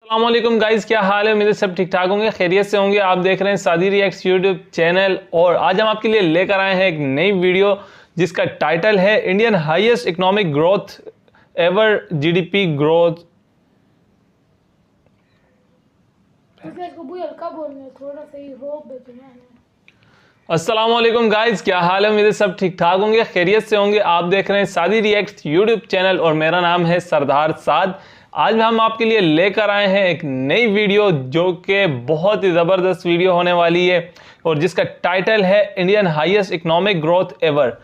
अस्सलामुअलैकुम गाइस, क्या हाल है। मेरे सब ठीक ठाक होंगे, खैरियत से होंगे। आप देख रहे हैं सादी रिएक्ट्स यूट्यूब चैनल और आज हम आपके लिए लेकर आए हैं एक नई वीडियो जिसका टाइटल है Indian highest economic growth ever GDP growth. अस्सलामुअलैकुम गाइस, क्या हाल है। मेरे सब ठीक ठाक होंगे, खैरियत से होंगे। आप देख रहे हैं सादी रिएक्ट्स यूट्यूब चैनल और मेरा नाम है सरदार साद। आज हम आपके लिए लेकर आए हैं एक नई वीडियो जो कि बहुत ही ज़बरदस्त वीडियो होने वाली है और जिसका टाइटल है Indian highest economic growth ever.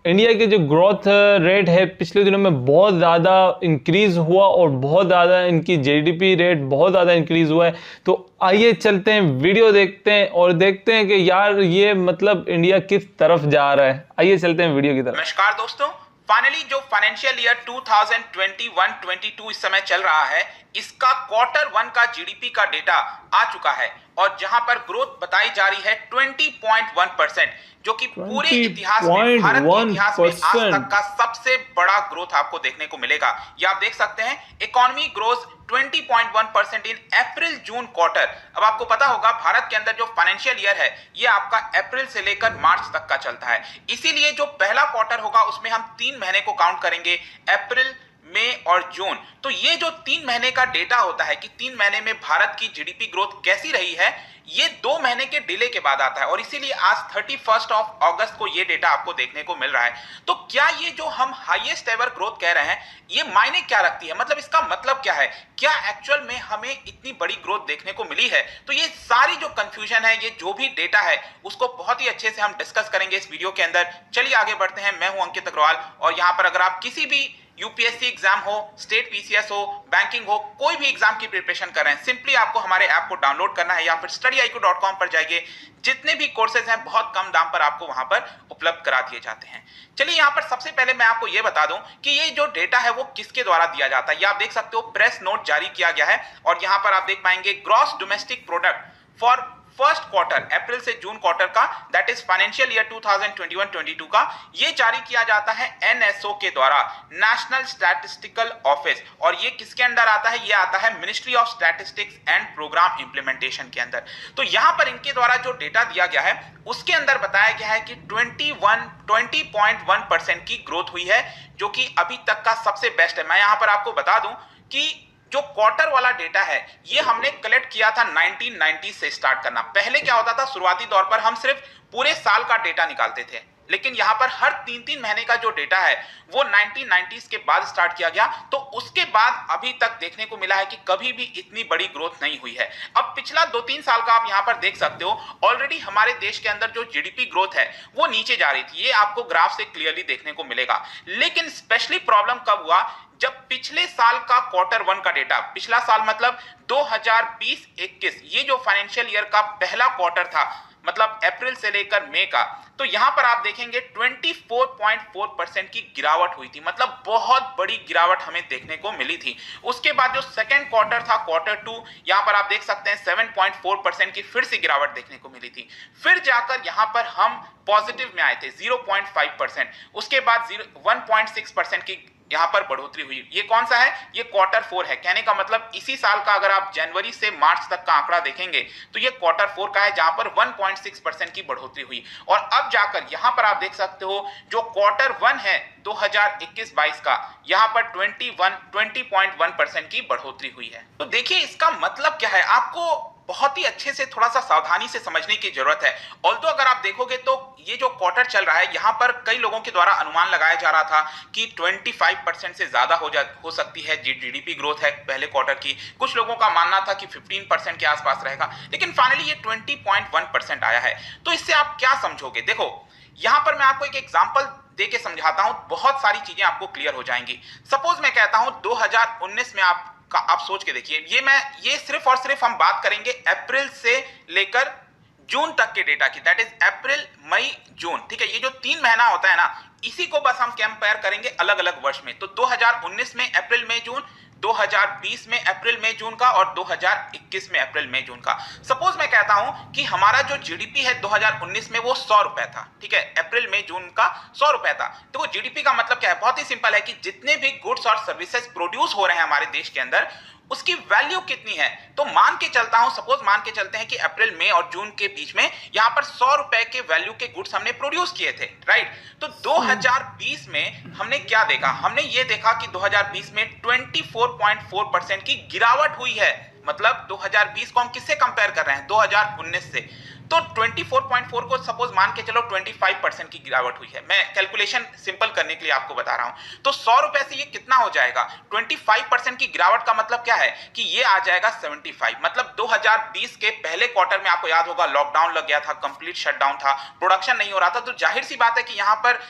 India की जो ग्रोथ रेट है पिछले दिनों में बहुत ज़्यादा इंक्रीज़ हुआ और बहुत ज़्यादा इनकी जीडीपी रेट बहुत ज़्यादा इंक्रीज़ हुआ है। तो आइए चलते हैं, वीडियो देखते हैं और देखते हैं कि यार ये मतलब इंडिया किस तरफ जा रहा है। आइए चलते हैं वीडियो की तरफ। नमस्कार दोस्तों, फाइनली जो फाइनेंशियल ईयर 2021-22 इस समय चल रहा है, इसका क्वार्टर वन का जीडीपी का डेटा आ चुका है और जहां पर ग्रोथ बताई जा रही है 20.1%, जो कि पूरे इतिहास में, भारत के इतिहास में आज तक का सबसे बड़ा ग्रोथ आपको देखने को मिलेगा। ये आप देख सकते हैं, इकोनॉमी ग्रोथ 20.1% इन अप्रैल जून क्वार्टर। अब आपको पता होगा भारत के अंदर जो फाइनेंशियल ईयर है ये आपका अप्रैल से लेकर मार्च तक का चलता है, इसीलिए जो पहला क्वार्टर होगा उसमें हम 3 महीने को काउंट करेंगे, अप्रैल, मई और जून। तो ये जो 3 महीने का डेटा होता है कि 3 महीने में भारत की जीडीपी ग्रोथ कैसी रही है, ये 2 महीने के डिले के बाद आता है और इसीलिए आज 31 अगस्त को ये डेटा आपको देखने को मिल रहा है। तो क्या ये जो हम हाईएस्ट एवर ग्रोथ कह रहे हैं ये मायने क्या रखती है, मतलब इसका मतलब क्या है, क्या एक्चुअल में हमें इतनी बड़ी ग्रोथ देखने को मिली है? तो ये सारी जो कंफ्यूजन है, ये जो भी डेटा है उसको बहुत ही अच्छे से हम डिस्कस करेंगे इस वीडियो के अंदर। चलिए आगे बढ़ते हैं। मैं हूं अंकित अग्रवाल और यहां पर अगर आप किसी भी यूपीएससी एग्जाम हो, स्टेट पीसीएस हो, बैंकिंग हो, कोई भी एग्जाम की प्रिपरेशन कर रहे हैं, सिंपली आपको हमारे ऐप को डाउनलोड करना है या फिर studyiq.com पर जाइए। जितने भी कोर्सेज हैं बहुत कम दाम पर आपको वहां पर उपलब्ध करा दिए जाते हैं। चलिए यहां पर सबसे पहले मैं आपको यह बता दूं कि ये जो डेटा है वो किसके द्वारा दिया जाता है। ये आप देख सकते हो, प्रेस नोट जारी किया गया है और यहां पर आप देख पाएंगे gross domestic product for first quarter, April से जून क्वार्टर का, दैट इज फाइनेंशियल ईयर 2021-22 का, ये जारी किया जाता है एनएसओ के द्वारा, नेशनल स्टैटिस्टिकल ऑफिस। और ये किसके अंदर आता है? ये आता है ministry of statistics and programme implementation के अंदर। तो यहां पर इनके द्वारा जो डेटा दिया गया है उसके अंदर बताया गया है कि 20.1% की ग्रोथ हुई है, जो कि अभी तक का सबसे बेस्ट है। मैं यहां पर आपको बता दूं कि जो क्वार्टर वाला डेटा है ये हमने कलेक्ट किया था 1990 से स्टार्ट करना। पहले क्या होता था, शुरुआती दौर पर हम सिर्फ पूरे साल का डेटा निकालते थे, लेकिन यहां पर हर 3-3 महीने का जो डेटा है वो 1990s के बाद स्टार्ट किया गया। तो उसके बाद अभी तक देखने को मिला है कि कभी भी इतनी बड़ी ग्रोथ नहीं हुई है। अब पिछला 2-3 साल का आप यहां पर देख सकते हो, ऑलरेडी हमारे देश के अंदर जो जीडीपी ग्रोथ है वो नीचे जा रही थी, ये आपको ग्राफ से क्लियरली देखने को मिलेगा। लेकिन स्पेशली प्रॉब्लम कब हुआ, जब पिछले साल का क्वार्टर वन का डेटा, पिछला साल मतलब 2020-21, ये जो फाइनेंशियल ईयर का पहला क्वार्टर था, मतलब अप्रैल से लेकर मई का, तो यहां पर आप देखेंगे 24.4% की गिरावट हुई थी, मतलब बहुत बड़ी गिरावट हमें देखने को मिली थी। उसके बाद जो सेकंड क्वार्टर था, क्वार्टर टू, यहां पर आप देख सकते हैं 7.4% की फिर से गिरावट देखने को मिली थी। फिर जाकर यहां पर हम पॉजिटिव में आए थे 0.5%, उसके बाद 1.6% की यहां पर बढ़ोतरी हुई। ये कौन सा है? ये क्वार्टर 4 है। कहने का मतलब इसी साल का अगर आप जनवरी से मार्च तक का आंकड़ा देखेंगे तो ये क्वार्टर 4 का है, जहां पर 1.6% की बढ़ोतरी हुई। और अब जाकर यहां पर आप देख सकते हो जो क्वार्टर 1 है 2021-22 का, यहां पर 20.1% की बढ़ोतरी हुई है। तो देखिए इसका मतलब क्या है, आपको बहुत ही अच्छे से थोड़ा सा सावधानी से समझने की जरूरत है। ऑल्दो अगर आप देखोगे तो ये जो क्वार्टर चल रहा है, यहां पर कई लोगों के द्वारा अनुमान लगाया जा रहा था कि 25% से ज्यादा हो सकती है जीडीपी ग्रोथ है पहले क्वार्टर की। कुछ लोगों का मानना था कि 15% के आसपास रहेगा, लेकिन फाइनली ये 20.1% आया है। तो इससे आप क्या समझोगे? देखो यहां पर मैं आपको एक एग्जांपल दे के समझाता हूं, बहुत सारी चीजें आपको क्लियर हो जाएंगी। सपोज मैं कहता हूं 2019 में आप सोच के देखिए, ये सिर्फ और सिर्फ हम बात करेंगे अप्रैल से लेकर जून तक के डेटा की, दैट इज अप्रैल, मई, जून। ठीक है, ये जो 3 महीना होता है ना, इसी को बस हम कंपेयर करेंगे अलग अलग वर्ष में। तो 2019 में अप्रैल, मई, जून, 2020 में अप्रैल, मई, जून का और 2021 में अप्रैल, मई, जून का। सपोज मैं कहता हूं कि हमारा जो जीडीपी है 2019 में वो 100 रुपए था। ठीक है, अप्रैल, मई, जून का 100 रुपए था। तो वो जीडीपी का मतलब क्या है? बहुत ही सिंपल है कि जितने भी गुड्स और सर्विसेज प्रोड्यूस हो रहे हैं हमारे देश के अंदर, उसकी वैल्यू कितनी है? तो मान के चलता हूं, सपोज मान के चलते हैं कि अप्रैल, मई और जून के बीच में यहां पर 100 रुपए के वैल्यू के गुड्स हमने प्रोड्यूस किए थे, राइट? तो 2020 में हमने क्या देखा? हमने ये देखा कि 2020 में 24.4% की गिरावट हुई है। मतलब 2020 को हम किससे कंपेयर कर रहे हैं? 2019 से। तो 24.4 को सपोज मान के चलो 25% की गिरावट हुई है। मैं कैलकुलेशन सिंपल करने के लिए आपको बता रहा हूं। तो 100 रुपए से ये कितना हो जाएगा? 25% की गिरावट का मतलब क्या है कि ये आ जाएगा 75। मतलब 2020 के पहले क्वार्टर में आपको याद होगा लॉकडाउन लग गया था, कंप्लीट शटडाउन था, प्रोडक्शन नहीं हो रहा था, तो जाहिर सी बात है कि यहां पर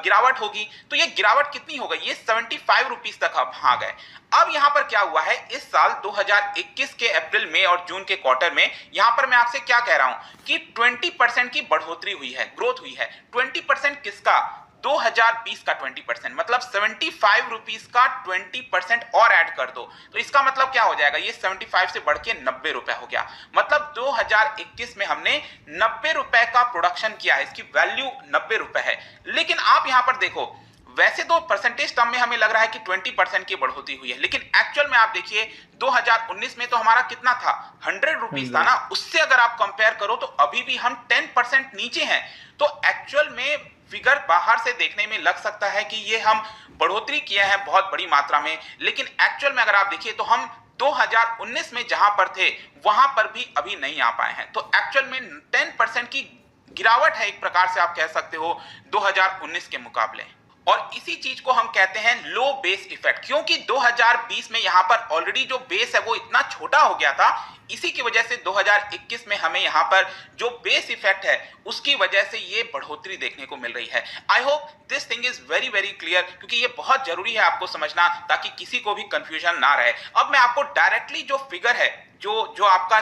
गिरावट होगी। तो ये गिरावट कितनी हो गई? ये 75 रुपीज तक अब आ गए। अब यहां पर क्या हुआ है? इस साल 2021 के अप्रैल, मई और जून के क्वार्टर में यहां पर मैं आपसे क्या कह रहा हूं कि 20% की बढ़ोतरी हुई है, ग्रोथ हुई है। 20% किसका? 2020 का 20%, मतलब 75 रुपीज का 20% और ऐड कर दो तो इसका मतलब क्या हो जाएगा? ये 75 से बढ़ के 90 रुपए हो गया। मतलब 2021 में हमने 90 रुपए का प्रोडक्शन किया है, इसकी वैल्यू 90 रुपए है। लेकिन आप यहां पर देखो, वैसे तो परसेंटेज टर्म में हमें लग रहा है कि 20% की बढ़ोतरी हुई है, लेकिन एक्चुअल में आप देखिए 2019 में तो हमारा कितना था? 100 रुपीज था ना। उससे अगर आप कंपेयर करो तो अभी भी हम 10% नीचे हैं। तो एक्चुअल में फिगर बाहर से देखने में लग सकता है कि ये हम बढ़ोतरी किए हैं बहुत बड़ी मात्रा में, लेकिन एक्चुअल में अगर आप देखिए तो हम 2019 में जहां पर थे वहां पर भी अभी नहीं आ पाए हैं। तो एक्चुअल में 10% की गिरावट है, एक प्रकार से आप कह सकते हो 2019 के मुकाबले। और इसी चीज को हम कहते हैं लो बेस इफेक्ट, क्योंकि 2020 में यहां पर ऑलरेडी जो बेस है वो इतना छोटा हो गया था। इसी की वजह से 2021 में हमें यहां पर जो बेस इफेक्ट है उसकी वजह से ये बढ़ोतरी देखने को मिल रही है। I hope this thing is very very clear, क्योंकि ये बहुत जरूरी है आपको समझना ताकि किसी को भी कंफ्यूजन ना रहे। अब मैं आपको डायरेक्टली जो फिगर है, जो आपका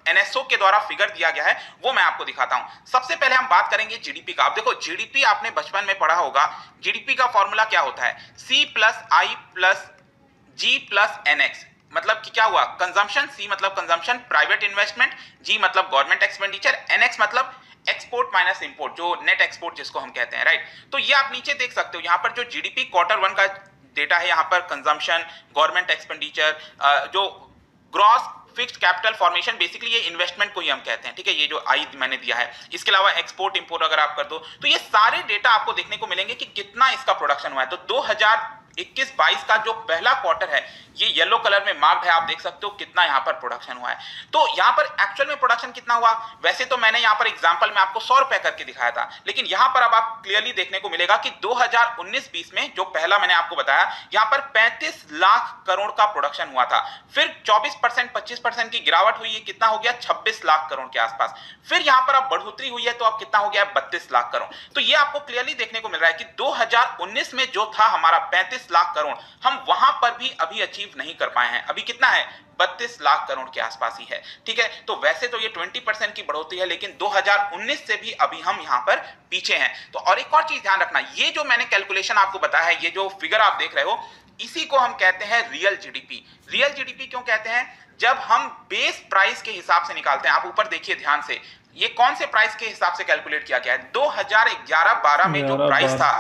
एनएसओ के द्वारा फिगर दिया गया है वो मैं आपको दिखाता हूं। सबसे पहले हम बात करेंगे जीडीपी का। आप देखो जीडीपी आपने बचपन में पढ़ा होगा, जीडीपी का फॉर्मूला क्या होता है? C प्लस आई प्लस जी प्लस एनएक्स। मतलब कि क्या हुआ? कंजम्पशन, C मतलब कंजम्पशन, प्राइवेट इन्वेस्टमेंट, G मतलब गवर्नमेंट एक्सपेंडिचर, एनएक्स मतलब एक्सपोर्ट माइनस इंपोर्ट, जो नेट एक्सपोर्ट जिसको हम कहते हैं, राइट? तो ये आप नीचे देख सकते हो, यहां पर जो जीडीपी क्वार्टर 1 का डेटा है, यहां पर कंजम्पशन, गवर्नमेंट एक्सपेंडिचर, जो gross fixed capital formation, basically ये इन्वेस्टमेंट को ही हम कहते हैं, ठीक है? ये जो आई मैंने दिया है, इसके अलावा एक्सपोर्ट इंपोर्ट अगर आप कर दो तो ये सारे डेटा आपको देखने को मिलेंगे कि कितना इसका प्रोडक्शन हुआ है। तो 2021-22 का जो पहला क्वार्टर है ये येलो कलर में मार्क्ड है, आप देख सकते हो कितना यहाँ पर प्रोडक्शन हुआ है। तो यहाँ पर एक्चुअल में प्रोडक्शन कितना हुआ? वैसे तो मैंने यहाँ पर एग्जांपल में आपको 100 रुपए करके दिखाया था, लेकिन यहाँ पर अब आप क्लियरली देखने को मिलेगा कि 2019-20 में जो पहला मैंने आपको बताया, यहाँ पर 35 लाख करोड़ का प्रोडक्शन हुआ था। फिर 24% 25% की गिरावट हुई है, कितना हो गया? 26 लाख करोड़ के आसपास। फिर यहाँ पर अब बढ़ोतरी हुई है तो अब कितना हो गया? 32 लाख करोड़। तो ये आपको क्लियरली देखने को मिल रहा है कि 2019 में जो था हमारा 35 लाख करोड़, हम वहां पर भी अभी अचीव नहीं कर पाए हैं। अभी कितना है? 32 लाख करोड़ के आसपास ही है, ठीक है? तो वैसे तो ये 20% की बढ़ोतरी है, लेकिन 2019 से भी अभी हम यहां पर पीछे हैं। तो और एक और चीज ध्यान रखना, ये जो मैंने कैलकुलेशन आपको बताया है, ये जो फिगर आप देख रहे हो, इसी को हम कहते हैं रियल जीडीपी। रियल जीडीपी क्यों कहते हैं? जब हम बेस प्राइस के हिसाब से निकालते हैं। आप ऊपर देखिए ध्यान से, ये कौन से प्राइस के हिसाब से कैलकुलेट किया गया है? 2011-12 में जो प्राइस था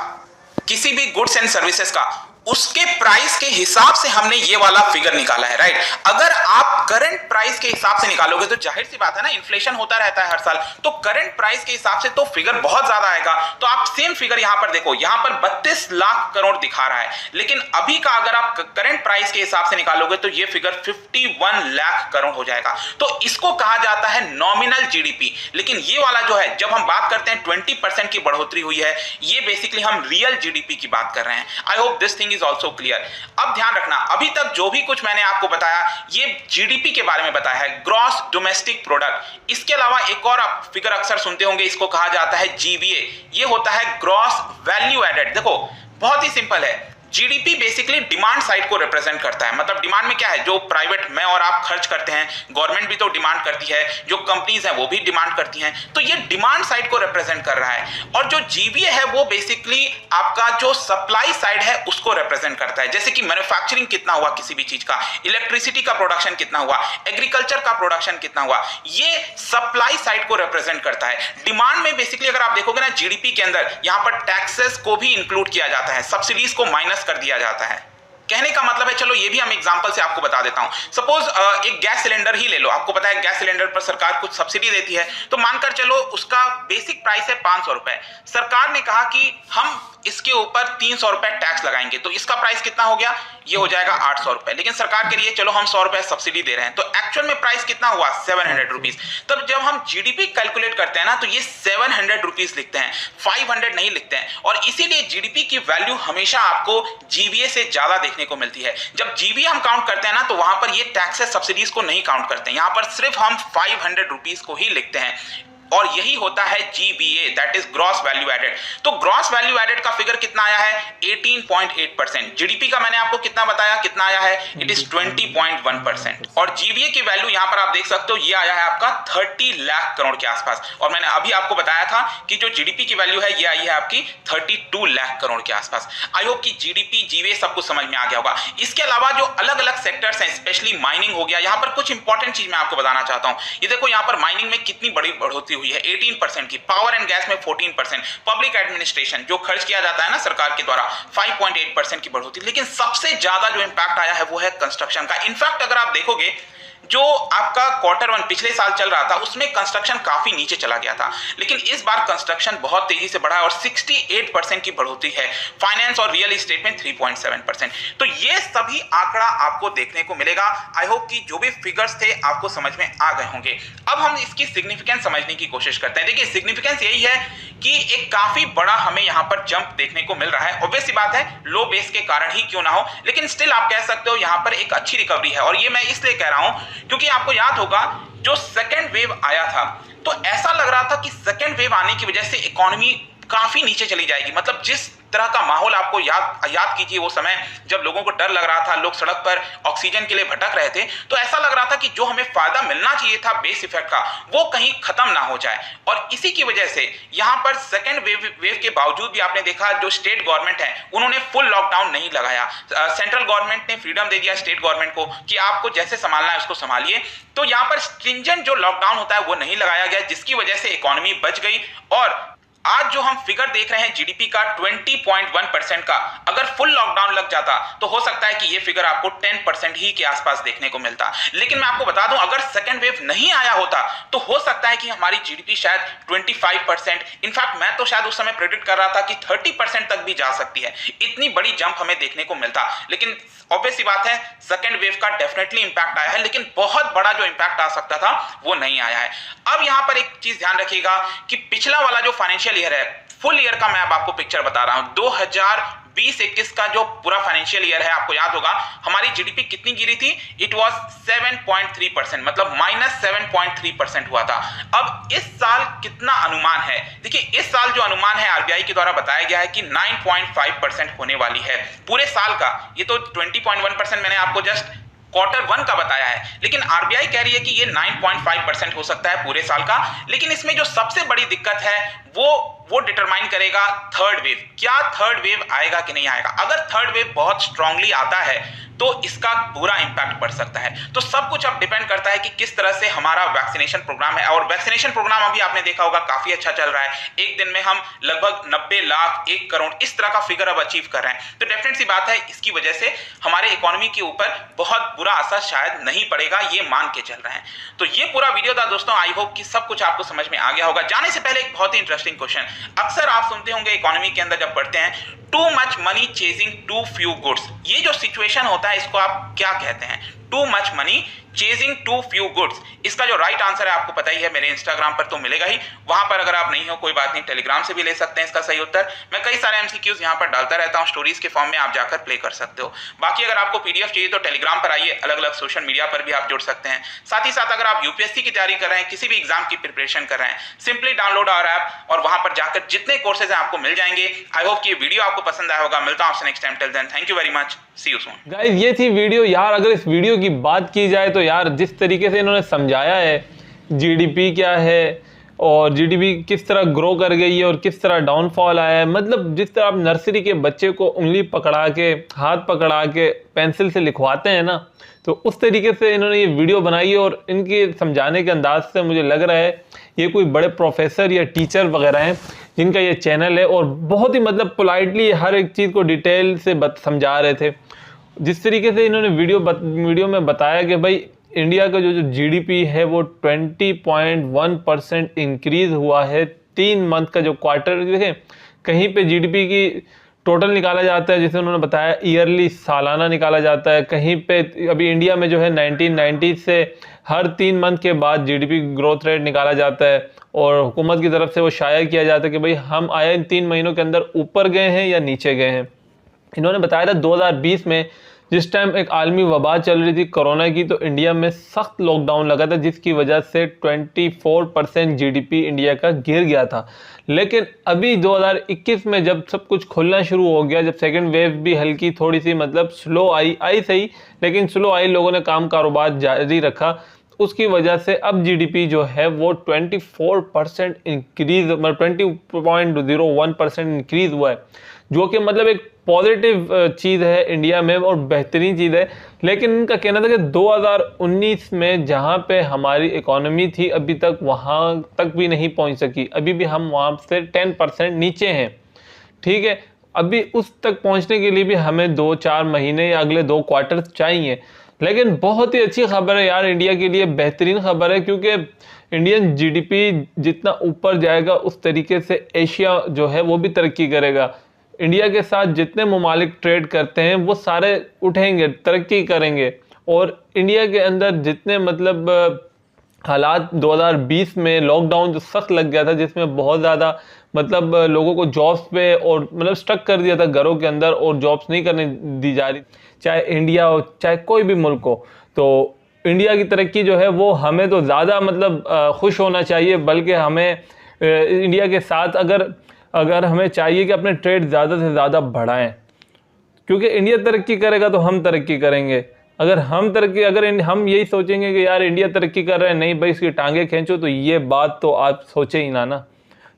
किसी भी गुड्स एंड सर्विसेज का, उसके प्राइस के हिसाब से हमने ये वाला फिगर निकाला है, राइट? अगर आप करंट प्राइस के हिसाब से निकालोगे तो जाहिर सी बात है ना, इन्फ्लेशन होता रहता है हर साल, तो करंट प्राइस के हिसाब से तो फिगर बहुत ज्यादा आएगा। तो आप सेम फिगर यहां पर देखो, यहां पर 32 लाख करोड़ दिखा रहा है, लेकिन अभी का अगर आप करंट प्राइस के हिसाब से निकालोगे तो ये फिगर 51 लाख करोड़ हो जाएगा। तो इसको कहा जाता है नॉमिनल जीडीपी। लेकिन ये वाला जो है, जब हम बात करते हैं 20% की बढ़ोतरी हुई है, ये बेसिकली हम रियल जीडीपी की बात कर रहे हैं। I hope this thing is also clear. अब ध्यान रखना, अभी तक जो भी कुछ मैंने आपको बताया ये जीडीपी के बारे में बताया है, ग्रॉस डोमेस्टिक प्रोडक्ट। इसके अलावा एक और आप फिगर अक्सर सुनते होंगे, इसको कहा जाता है जीवीए। ये होता है ग्रॉस वैल्यू एडेड। देखो बहुत ही सिंपल है, जीडीपी बेसिकली डिमांड साइड को रिप्रेजेंट करता है। मतलब डिमांड में क्या है? जो प्राइवेट मैं और आप खर्च करते हैं, गवर्नमेंट भी तो डिमांड करती है, जो कंपनीज हैं वो भी डिमांड करती हैं, तो ये डिमांड साइड को रिप्रेजेंट कर रहा है। और जो जीवीए है वो बेसिकली आपका जो सप्लाई साइड है उसको रिप्रेजेंट करता है। जैसे कि मैन्युफैक्चरिंग कितना हुआ किसी भी चीज का, इलेक्ट्रिसिटी का प्रोडक्शन कितना हुआ, एग्रीकल्चर का प्रोडक्शन कितना हुआ, ये सप्लाई साइड को रिप्रेजेंट करता है। डिमांड में बेसिकली अगर आप देखोगे ना, जीडीपी के अंदर यहां पर टैक्सेस को भी इंक्लूड किया जाता है, सब्सिडीज को माइनस कर दिया जाता है। कहने का मतलब है, चलो ये भी हम एग्जांपल से आपको बता देता हूं। सपोज एक गैस सिलेंडर ही ले लो, आपको पता है गैस सिलेंडर पर सरकार कुछ सब्सिडी देती है, तो मानकर चलो उसका बेसिक प्राइस है 500 रुपए। सरकार ने कहा कि हम इसके ऊपर 300 रुपए टैक्स लगाएंगे, तो इसका प्राइस कितना हो गया, ये हो जाएगा 800 रुपए। लेकिन सरकार कह रही है चलो हम 100 रुपए सब्सिडी दे रहे हैं, तो एक्चुअल में प्राइस कितना हुआ 700 रुपीज। तब जब हम जीडीपी कैलकुलेट करते हैं ना, तो ये 700 रुपीज लिखते हैं, 500 नहीं लिखते हैं। और इसीलिए जीडीपी की वैल्यू हमेशा आपको जीवीए से ज्यादा देखने को मिलती है। जब जीवीए हम काउंट करते हैं ना, तो वहां पर ये टैक्सेस सब्सिडीज को नहीं काउंट करते हैं, यहां पर सिर्फ हम 500 रुपीज को ही लिखते हैं, और यही होता है GBA, that is gross value added. तो ग्रॉस वैल्यू एडेड का फिगर कितना आया है 18.8%। जीडीपी का मैंने आपको कितना बताया, कितना आया है, इट इज 20.1%। और जीबीए की वैल्यू यहां पर आप देख सकते हो, ये आया है आपका 30 लाख करोड़ के आसपास। और मैंने अभी आपको बताया था कि जो जीडीपी की वैल्यू है ये आई है आपकी 32 लाख करोड़ के आसपास। आई होप कि जीडीपी जीवीए सब कुछ समझ में आ गया होगा। इसके अलावा जो अलग अलग सेक्टर्स हैं, स्पेशली माइनिंग हो गया, यहां पर कुछ इंपॉर्टेंट चीज मैं आपको बताना चाहता हूं। ये देखो यहां पर माइनिंग में कितनी बड़ी बढ़ोतरी हुई है, 18% की, पावर एंड गैस में 14%, पब्लिक एडमिनिस्ट्रेशन जो खर्च किया जाता है ना सरकार के द्वारा 5.8% की बढ़ोतरी। लेकिन सबसे ज्यादा जो इंपैक्ट आया है वो है कंस्ट्रक्शन का। इनफैक्ट अगर आप देखोगे जो आपका Q1 पिछले साल चल रहा था उसमें कंस्ट्रक्शन काफी नीचे चला गया था, लेकिन इस बार कंस्ट्रक्शन बहुत तेजी से बढ़ा और 68% की बढ़ोतरी है। फाइनेंस और रियल एस्टेट में 3.7%। तो ये सभी आंकड़ा आपको देखने को मिलेगा। आई होप कि जो भी फिगर्स थे आपको समझ में आ गए होंगे। अब हम इसकी सिग्निफिकेंस समझने की कोशिश करते हैं। देखिए सिग्निफिकेंस यही है कि एक काफी बड़ा हमें यहां पर जंप देखने को मिल रहा है। ऑब्वियस सी बात है लो बेस के कारण ही क्यों ना हो, लेकिन स्टिल आप कह सकते हो यहां पर एक अच्छी रिकवरी है। और ये मैं इसलिए कह रहा हूं क्योंकि आपको याद होगा जो सेकेंड वेव आया था, तो ऐसा लग रहा था कि सेकेंड वेव आने की वजह से इकोनॉमी काफी नीचे चली जाएगी। मतलब जिस तरह का माहौल आपको याद कीजिए, वो समय जब लोगों को डर लग रहा था, लोग सड़क पर ऑक्सीजन के लिए भटक रहे थे, तो ऐसा लग रहा था कि जो हमें फायदा मिलना चाहिए था बेस इफेक्ट का, वो कहीं खत्म ना हो जाए। और इसी की वजह से यहां पर सेकेंड वेव के बावजूद भी आपने देखा जो स्टेट गवर्नमेंट है उन्होंने फुल लॉकडाउन नहीं लगाया। सेंट्रल गवर्नमेंट ने फ्रीडम दे दिया स्टेट गवर्नमेंट को कि आपको जैसे संभालना है उसको संभालिए। तो यहां पर स्ट्रिंजेंट जो लॉकडाउन होता है वो नहीं लगाया गया, जिसकी वजह से इकोनॉमी बच गई। और आज जो हम फिगर देख रहे हैं जीडीपी का 20.1% का, अगर फुल लॉकडाउन लग जाता तो हो सकता है कि ये फिगर आपको 10% ही के आसपास देखने को मिलता। लेकिन मैं आपको बता दूं अगर सेकेंड वेव नहीं आया होता तो हो सकता है कि हमारी जीडीपी शायद 25%, इनफैक्ट मैं तो शायद उस समय प्रेडिक्ट कर रहा था कि 30% तक भी जा सकती है। इतनी बड़ी जंप हमें देखने को मिलता। लेकिन ऑब्वियस सी बात है सेकेंड वेव का डेफिनेटली इंपैक्ट आया है, लेकिन बहुत बड़ा जो इंपैक्ट आ सकता था वो नहीं आया है। अब यहां पर एक चीज ध्यान रखिएगा कि पिछला वाला जो फाइनेंशियल ईयर है, फुल ईयर का मैं अब आपको पिक्चर बता रहा हूं, 2020-21 का जो पूरा फाइनेंशियल ईयर है, आपको याद होगा हमारी जीडीपी कितनी गिरी थी, इट वाज 7.3%, मतलब -7.3% हुआ था। अब इस साल कितना अनुमान है, देखिए इस साल जो अनुमान है आरबीआई के द्वारा बताया गया है कि 9.5% होने वाली है पूरे साल का। ये तो 20.1% मैंने आपको जस्ट Q1 का बताया है, लेकिन आरबीआई कह रही है कि ये 9.5% हो सकता है पूरे साल का। लेकिन इसमें जो सबसे बड़ी दिक्कत है वो डिटरमाइन करेगा थर्ड वेव। क्या थर्ड वेव आएगा कि नहीं आएगा। अगर थर्ड वेव बहुत स्ट्रांगली आता है तो इसका पूरा इंपैक्ट पड़ सकता है। तो सब कुछ अब डिपेंड करता है कि किस तरह से हमारा वैक्सीनेशन प्रोग्राम है। और वैक्सीनेशन प्रोग्राम अभी आपने देखा होगा काफी अच्छा चल रहा है। एक दिन में हम लगभग 90 लाख 1 करोड़ इस तरह का फिगर अब अचीव कर रहे हैं। तो डेफिनेट सी बात है इसकी वजह से हमारे इकोनॉमी के ऊपर बहुत बुरा असर शायद नहीं पड़ेगा, ये मान के चल रहे हैं। तो ये पूरा वीडियो था दोस्तों। आई होप कि सब कुछ आपको समझ में आ गया होगा। जाने से पहले एक बहुत ही इंटरेस्टिंग क्वेश्चन, अक्सर आप सुनते होंगे इकोनॉमी के अंदर जब पढ़ते हैं too much money chasing too few goods. ये जो सिचुएशन होता है इसको आप क्या कहते हैं, too much money chasing too few goods. इसका जो राइट आंसर है आपको पता ही है, मेरे इंस्टाग्राम पर तो मिलेगा ही, वहां पर अगर आप नहीं हो कोई बात नहीं, टेलीग्राम से भी ले सकते हैं इसका सही उत्तर। मैं कई सारे एमसीक्यूज यहां पर डालता रहता हूं स्टोरीज के फॉर्म में, आप जाकर प्ले कर सकते हो। बाकी अगर आपको पीडीएफ चाहिए तो टेलीग्राम पर आइए, अलग अलग सोशल मीडिया पर भी आप जुड़ सकते हैं। साथ ही साथ अगर आप यूपीएससी की तैयारी कर रहे हैं, किसी भी एग्जाम की प्रिपरेशन कर रहे हैं, सिंपली डाउनलोड आवर ऐप और वहां पर जाकर जितने कोर्सेज हैं आपको मिल जाएंगे। आई होप कि ये वीडियो आपको पसंद आया होगा। मिलता हूं आपसे next time, till then thank you very much, see you soon. Guys ये थी वीडियो यार। अगर इस वीडियो की बात की जाए तो यार जिस तरीके से इन्होंने समझाया है जीडीपी क्या है और जीडीपी किस तरह ग्रो कर गई है और किस तरह डाउनफॉल आया है, मतलब जिस तरह आप नर्सरी के बच्चे को उंगली पकड़ा के हाथ पकड़ा के पेंसिल से लिखवाते हैं ना, तो उस तरीके से इन्होंने ये वीडियो बनाई है। और इनके समझाने के अंदाज से मुझे लग रहा है ये कोई बड़े प्रोफेसर या टीचर वगैरह हैं जिनका ये चैनल है, और बहुत ही मतलब पोलाइटली हर एक चीज़ को डिटेल से समझा रहे थे। जिस तरीके से इन्होंने वीडियो में बताया कि भाई इंडिया का जो जीडीपी है वो 20.1% इंक्रीज हुआ है 3 मंथ का जो क्वार्टर। देखें कहीं पे जीडीपी की टोटल निकाला जाता है, जैसे उन्होंने बताया ईयरली सालाना निकाला जाता है, कहीं पे अभी इंडिया में जो है 1990 से हर 3 मंथ के बाद जीडीपी ग्रोथ रेट निकाला जाता है और हुकूमत की तरफ से वो शाया किया जाता है कि भाई हम आए इन 3 महीनों के अंदर ऊपर गए हैं या नीचे गए हैं। इन्होंने बताया था 2020 में जिस टाइम एक आलमी वबा चल रही थी कोरोना की, तो इंडिया में सख्त लॉकडाउन लगा था जिसकी वजह से 24% जीडीपी इंडिया का गिर गया था। लेकिन अभी 2021 में जब सब कुछ खुलना शुरू हो गया, जब सेकंड वेव भी हल्की थोड़ी सी मतलब स्लो आई सही, लेकिन स्लो आई, लोगों ने काम कारोबार जारी रखा, उसकी वजह से अब जीडीपी जो है वो 24% इंक्रीज, मतलब 20.01% इंक्रीज हुआ है, जो कि मतलब एक पॉजिटिव चीज़ है इंडिया में और बेहतरीन चीज़ है। लेकिन इनका कहना था कि 2019 में जहाँ पे हमारी इकोनॉमी थी अभी तक वहाँ तक भी नहीं पहुँच सकी, अभी भी हम वहाँ से 10% नीचे हैं। ठीक है, अभी उस तक पहुँचने के लिए भी हमें 2-4 महीने या अगले 2 क्वार्टर चाहिए। लेकिन बहुत ही अच्छी खबर है यार इंडिया के लिए, बेहतरीन खबर है, क्योंकि इंडियन जीडीपी जितना ऊपर जाएगा उस तरीके से एशिया जो है वो भी तरक्की करेगा। इंडिया के साथ जितने ममालिक ट्रेड करते हैं वो सारे उठेंगे, तरक्की करेंगे। और इंडिया के अंदर जितने मतलब हालात 2020 में लॉकडाउन जो सख्त लग गया था, जिसमें बहुत ज़्यादा मतलब लोगों को जॉब्स पे और मतलब स्टक कर दिया था घरों के अंदर और जॉब्स नहीं करने दी जा रही, चाहे इंडिया हो चाहे कोई भी मुल्क हो। तो इंडिया की तरक्की जो है वो हमें तो ज़्यादा मतलब खुश होना चाहिए, बल्कि हमें इंडिया के साथ अगर हमें चाहिए कि अपने ट्रेड ज़्यादा से ज़्यादा बढ़ाएं, क्योंकि इंडिया तरक्की करेगा तो हम तरक्की करेंगे। अगर हम यही सोचेंगे कि यार इंडिया तरक्की कर रहा है, नहीं भाई इसकी टांगे खींचो, तो ये बात तो आप सोचे ही ना,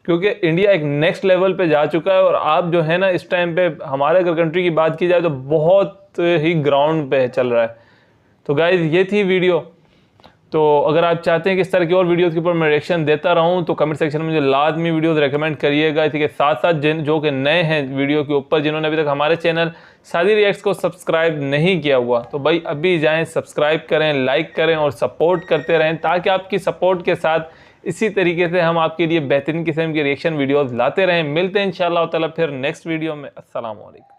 क्योंकि इंडिया एक नेक्स्ट लेवल पे जा चुका है और आप जो है ना इस टाइम पे हमारे अगर कंट्री की बात की जाए तो बहुत ही ग्राउंड पे चल रहा है। तो गाइज ये थी वीडियो। तो अगर आप चाहते हैं कि इस तरह की और वीडियोस के ऊपर मैं रिएक्शन देता रहूं तो कमेंट सेक्शन में मुझे लाजमी वीडियोस रेकमेंड करिएगा। इसी के साथ साथ जो कि नए हैं वीडियो के ऊपर, जिन्होंने अभी तक हमारे चैनल सादी रिएक्ट्स को सब्सक्राइब नहीं किया हुआ, तो भाई अभी जाएं, सब्सक्राइब करें, लाइक करें और सपोर्ट करते रहें, ताकि आपकी सपोर्ट के साथ इसी तरीके से हम आपके लिए बेहतरीन किस्म की रिएक्शन वीडियोज़ लाते रहें। मिलते हैं इंशाअल्लाह ताला फिर नेक्स्ट वीडियो में। अस्सलाम वालेकुम।